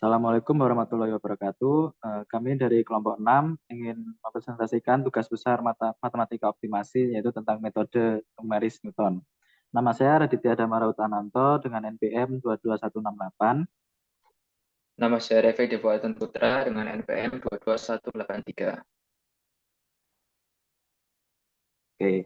Assalamualaikum warahmatullahi wabarakatuh. Kami dari kelompok 6 ingin mempresentasikan tugas besar matematika optimasi yaitu tentang metode numeris Newton. Nama saya Raditya Damarautananto dengan NPM 22168. Nama saya Revi Devaatan Putra dengan NPM 22183. Oke.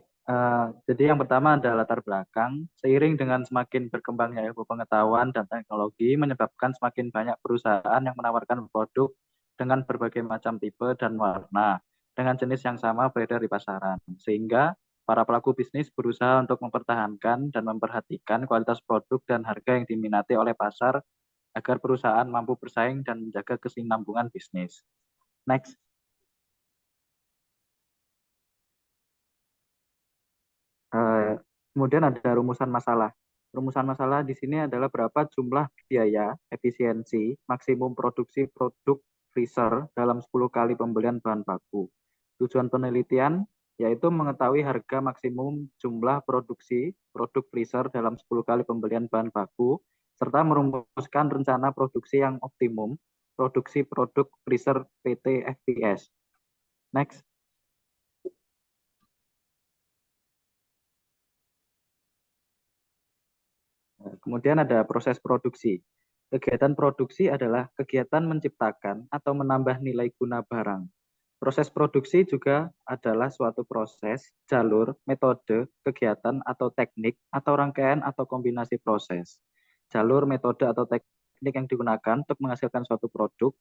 Jadi yang pertama ada latar belakang. Seiring dengan semakin berkembangnya ilmu pengetahuan dan teknologi menyebabkan semakin banyak perusahaan yang menawarkan produk dengan berbagai macam tipe dan warna dengan jenis yang sama beredar di pasaran. Sehingga para pelaku bisnis berusaha untuk mempertahankan dan memperhatikan kualitas produk dan harga yang diminati oleh pasar agar perusahaan mampu bersaing dan menjaga kesinambungan bisnis. Next. Eh, Kemudian ada rumusan masalah. Rumusan masalah di sini adalah berapa jumlah biaya, efisiensi, maksimum produksi produk freezer dalam 10 kali pembelian bahan baku. Tujuan penelitian yaitu mengetahui harga maksimum jumlah produksi produk freezer dalam 10 kali pembelian bahan baku, serta merumuskan rencana produksi yang optimum, produksi produk freezer PT FPS. Next. Kemudian ada proses produksi. Kegiatan produksi adalah kegiatan menciptakan atau menambah nilai guna barang. Proses produksi juga adalah suatu proses, jalur, metode, kegiatan atau teknik atau rangkaian atau kombinasi proses. Jalur, metode atau teknik yang digunakan untuk menghasilkan suatu produk,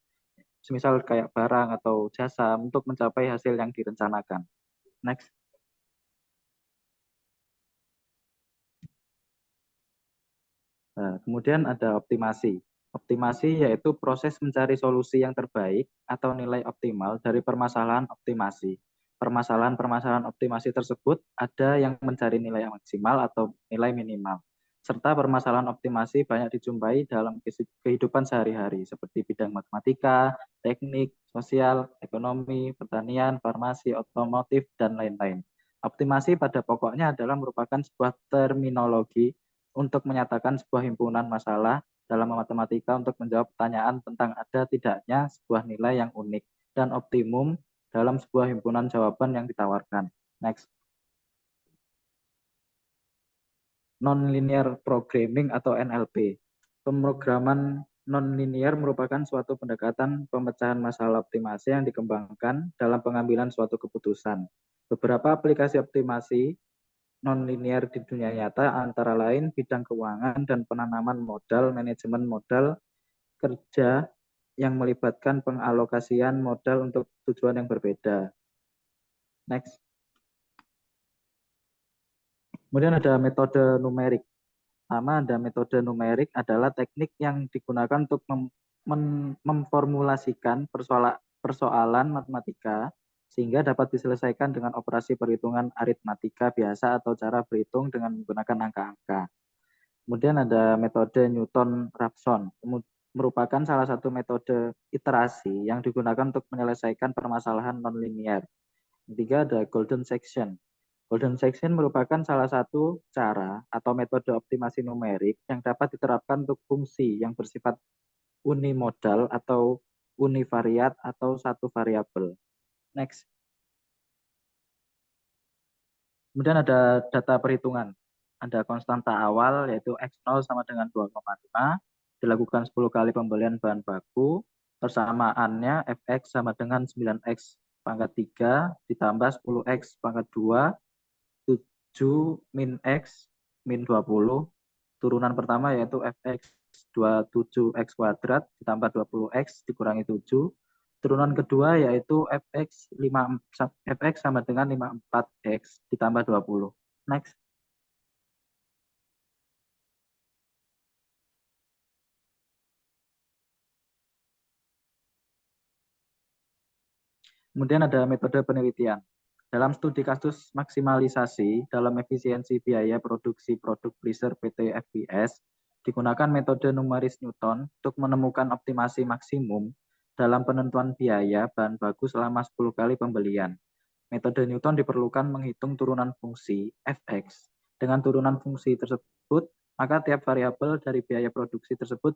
semisal kayak barang atau jasa untuk mencapai hasil yang direncanakan. Next. Kemudian ada optimasi. Optimasi yaitu proses mencari solusi yang terbaik atau nilai optimal dari permasalahan optimasi. Permasalahan-permasalahan optimasi tersebut ada yang mencari nilai yang maksimal atau nilai minimal. Serta permasalahan optimasi banyak dijumpai dalam kehidupan sehari-hari seperti bidang matematika, teknik, sosial, ekonomi, pertanian, farmasi, otomotif, dan lain-lain. Optimasi pada pokoknya adalah merupakan sebuah terminologi untuk menyatakan sebuah himpunan masalah dalam matematika untuk menjawab pertanyaan tentang ada tidaknya sebuah nilai yang unik dan optimum dalam sebuah himpunan jawaban yang ditawarkan. Next. Non-linear programming atau NLP. Pemrograman non-linear merupakan suatu pendekatan pemecahan masalah optimasi yang dikembangkan dalam pengambilan suatu keputusan. Beberapa aplikasi optimasi non-linear di dunia nyata antara lain bidang keuangan dan penanaman modal, manajemen modal, kerja yang melibatkan pengalokasian modal untuk tujuan yang berbeda. Next. Kemudian ada metode numerik. Pertama ada metode numerik adalah teknik yang digunakan untuk memformulasikan persoalan matematika sehingga dapat diselesaikan dengan operasi perhitungan aritmatika biasa atau cara berhitung dengan menggunakan angka-angka. Kemudian ada metode Newton-Raphson, merupakan salah satu metode iterasi yang digunakan untuk menyelesaikan permasalahan nonlinear. Ketiga ada Golden Section. Golden Section merupakan salah satu cara atau metode optimasi numerik yang dapat diterapkan untuk fungsi yang bersifat unimodal atau univariat atau satu variabel. Next. Kemudian ada data perhitungan. Ada konstanta awal yaitu X0 sama dengan 2,5. Dilakukan 10 kali pembelian bahan baku. Persamaannya Fx sama dengan 9x pangkat 3 ditambah 10x pangkat 2, 7 min x min 20. Turunan pertama yaitu Fx 27x kuadrat ditambah 20x dikurangi 7. Turunan kedua yaitu Fx sama dengan 54x ditambah 20. Next. Kemudian ada metode penelitian. Dalam studi kasus maksimalisasi dalam efisiensi biaya produksi produk freezer PT FPS, digunakan metode numeris Newton untuk menemukan optimasi maksimum dalam penentuan biaya bahan baku selama 10 kali pembelian. Metode Newton diperlukan menghitung turunan fungsi Fx. Dengan turunan fungsi tersebut, maka tiap variabel dari biaya produksi tersebut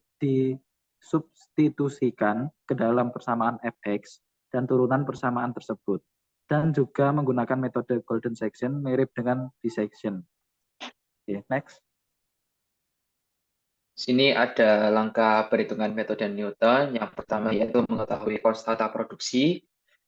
disubstitusikan ke dalam persamaan fx dan turunan persamaan tersebut. Dan juga menggunakan metode golden section mirip dengan dissection. Oke, next. Sini ada langkah perhitungan metode Newton. Yang pertama yaitu mengetahui konstanta produksi.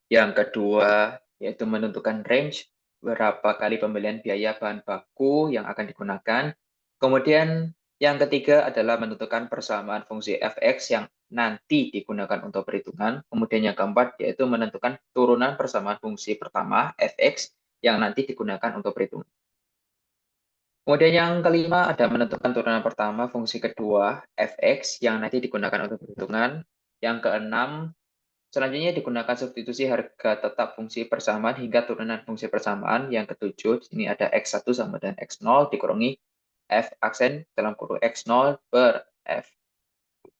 Yang kedua yaitu menentukan range, berapa kali pembelian biaya bahan baku yang akan digunakan. Kemudian yang ketiga adalah menentukan persamaan fungsi fx yang nanti digunakan untuk perhitungan. Kemudian yang keempat yaitu menentukan turunan persamaan fungsi pertama fx yang nanti digunakan untuk perhitungan. Kemudian yang kelima ada menentukan turunan pertama fungsi kedua fx yang nanti digunakan untuk perhitungan. Yang keenam, selanjutnya digunakan substitusi harga tetap fungsi persamaan hingga turunan fungsi persamaan. Yang ketujuh, sini ada x1 sama dengan x0 dikurangi f aksen dalam kurung x0 per f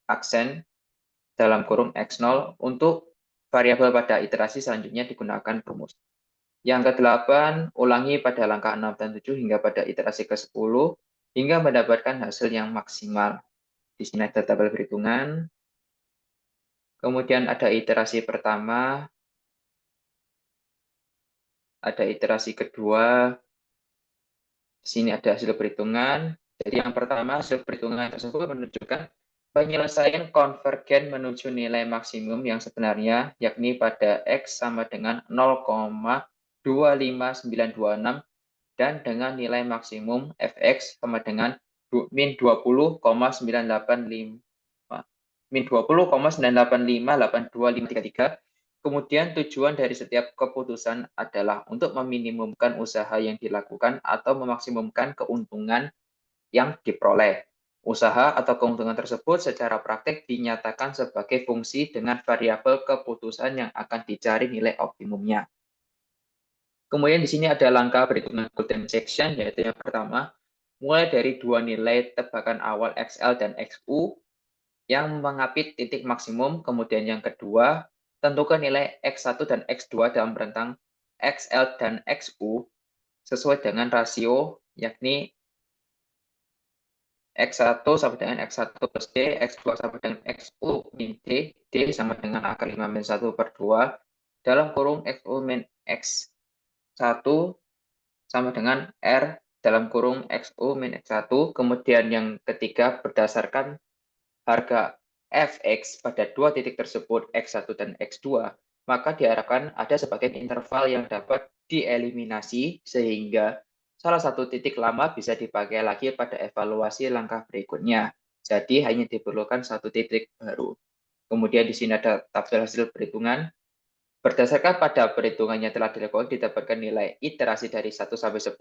aksen dalam kurung x0 untuk variabel pada iterasi selanjutnya digunakan rumus. Yang ke-8, ulangi pada langkah 6 dan 7 hingga pada iterasi ke-10 hingga mendapatkan hasil yang maksimal. Di sini ada tabel perhitungan. Kemudian ada iterasi pertama, ada iterasi kedua. Di sini ada hasil perhitungan. Jadi yang pertama, hasil perhitungan tersebut menunjukkan penyelesaian konvergen menuju nilai maksimum yang sebenarnya, yakni pada X sama dengan 0,25926 dan dengan nilai maksimum fx sama dengan min 20,985 min 20,98582,533. Kemudian tujuan dari setiap keputusan adalah untuk meminimumkan usaha yang dilakukan atau memaksimumkan keuntungan yang diperoleh. Usaha atau keuntungan tersebut secara praktik dinyatakan sebagai fungsi dengan variabel keputusan yang akan dicari nilai optimumnya. Kemudian di sini ada langkah perhitungan golden section, yaitu yang pertama, mulai dari dua nilai tebakan awal XL dan XU yang mengapit titik maksimum. Kemudian yang kedua, tentukan nilai X1 dan X2 dalam rentang XL dan XU sesuai dengan rasio, yakni X1 sama dengan X1 plus D, X2 sama dengan XU min D, D sama dengan akar 5 min 1 per 2, dalam kurung XU min X1 sama dengan R dalam kurung XU min X1. Kemudian yang ketiga, berdasarkan harga fx pada dua titik tersebut, X1 dan X2, maka diharapkan ada sebagian interval yang dapat dieliminasi sehingga salah satu titik lama bisa dipakai lagi pada evaluasi langkah berikutnya. Jadi hanya diperlukan satu titik baru. Kemudian di sini ada tabel hasil perhitungan. Berdasarkan pada perhitungannya telah dilakukan, didapatkan nilai iterasi dari 1 sampai 10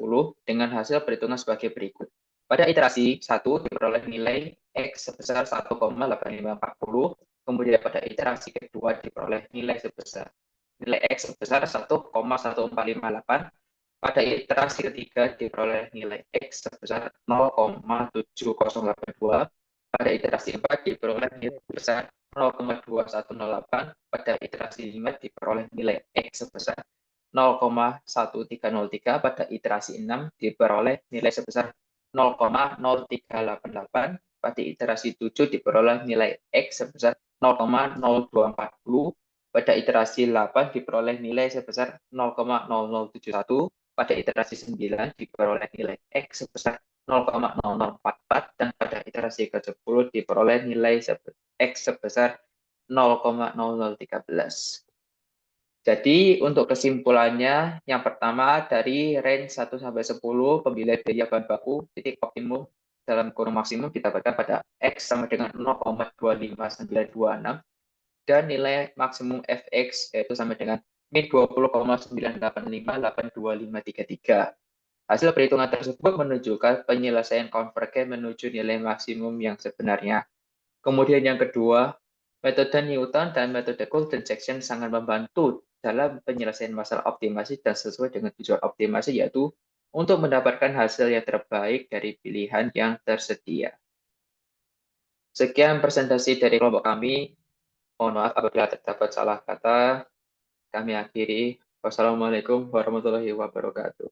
dengan hasil perhitungan sebagai berikut. Pada iterasi 1 diperoleh nilai X sebesar 1,8540, kemudian pada iterasi kedua diperoleh nilai X sebesar 1,1458, pada iterasi ketiga diperoleh nilai X sebesar 0,7082, pada iterasi 4 diperoleh nilai sebesar 0,2108, pada iterasi 5 diperoleh nilai X sebesar 0,1303, pada iterasi 6 diperoleh nilai sebesar 0,0388, pada iterasi 7 diperoleh nilai X sebesar 0,0240, pada iterasi 8 diperoleh nilai sebesar 0,0071, pada iterasi 9 diperoleh nilai X sebesar 0,0044, dan pada iterasi ke-10 diperoleh nilai X sebesar 0,0013. Jadi untuk kesimpulannya, yang pertama dari range 1 sampai 10 pemilihan biaya bahan baku titik optimum dalam kurung maksimum didapatkan pada X sama dengan 0,25926 dan nilai maksimum fx yaitu sama dengan min 20,98582,533. Hasil perhitungan tersebut menunjukkan penyelesaian konvergen menuju nilai maksimum yang sebenarnya. Kemudian yang kedua, metode Newton dan metode golden section sangat membantu dalam penyelesaian masalah optimasi dan sesuai dengan tujuan optimasi, yaitu untuk mendapatkan hasil yang terbaik dari pilihan yang tersedia. Sekian presentasi dari kelompok kami. Mohon maaf apabila terdapat salah kata. Kami akhiri. Wassalamualaikum warahmatullahi wabarakatuh.